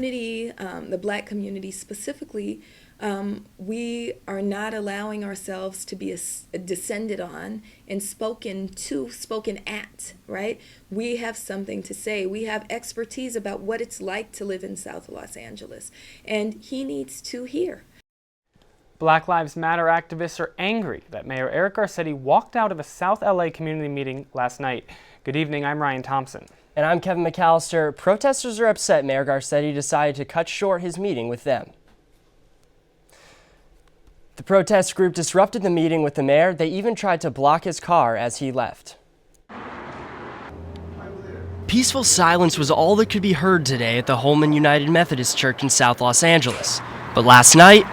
The Black community specifically, we are not allowing ourselves to be descended on and spoken at, right? We have something to say. We have expertise about what it's like to live in South Los Angeles, and he needs to hear. Black Lives Matter activists are angry that Mayor Eric Garcetti walked out of a South LA community meeting last night. Good evening, I'm Ryan Thompson. And I'm Kevin McAllister. Protesters are upset Mayor Garcetti decided to cut short his meeting with them. The protest group disrupted the meeting with the mayor. They even tried to block his car as he left. Peaceful silence was all that could be heard today at the Holman United Methodist Church in South Los Angeles. But last night,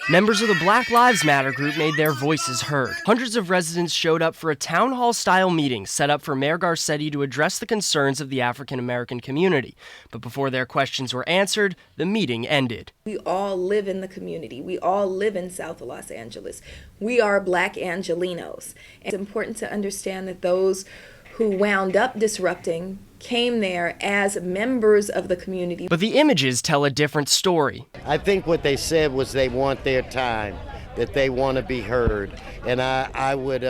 members of the Black Lives Matter group made their voices heard. Hundreds of residents showed up for a town hall-style meeting set up for Mayor Garcetti to address the concerns of the African-American community. But before their questions were answered, the meeting ended. We all live in the community. We all live in South Los Angeles. We are Black Angelinos. It's important to understand that those who wound up disrupting came there as members of the community. But the images tell a different story. I think what they said was they want their time, that they want to be heard. And I would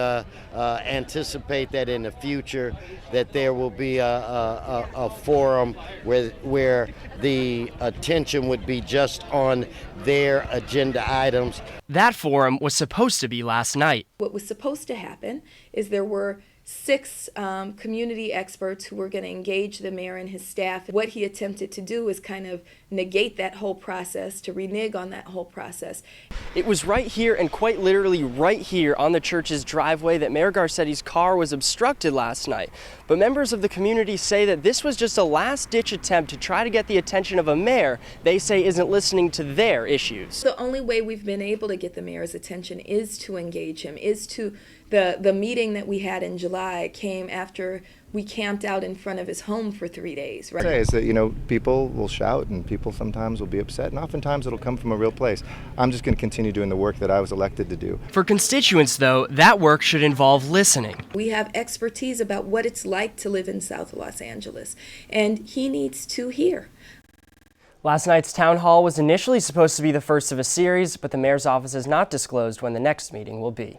anticipate that in the future that there will be a forum where the attention would be just on their agenda items. That forum was supposed to be last night. What was supposed to happen is there were 6 community experts who were going to engage the mayor and his staff. What he attempted to do is kind of negate that whole process, to renege on that whole process. It was right here, and quite literally right here on the church's driveway, that Mayor Garcetti's car was obstructed last night. But members of the community say that this was just a last-ditch attempt to try to get the attention of a mayor they say isn't listening to their issues. The only way we've been able to get the mayor's attention is to engage him, is to the meeting that we had in July came after we camped out in front of his home for 3 days. Right? Is that, you know, people will shout and people sometimes will be upset, and oftentimes it'll come from a real place. I'm just going to continue doing the work that I was elected to do. For constituents, though, that work should involve listening. We have expertise about what it's like to live in South Los Angeles, and he needs to hear. Last night's town hall was initially supposed to be the first of a series, but the mayor's office has not disclosed when the next meeting will be.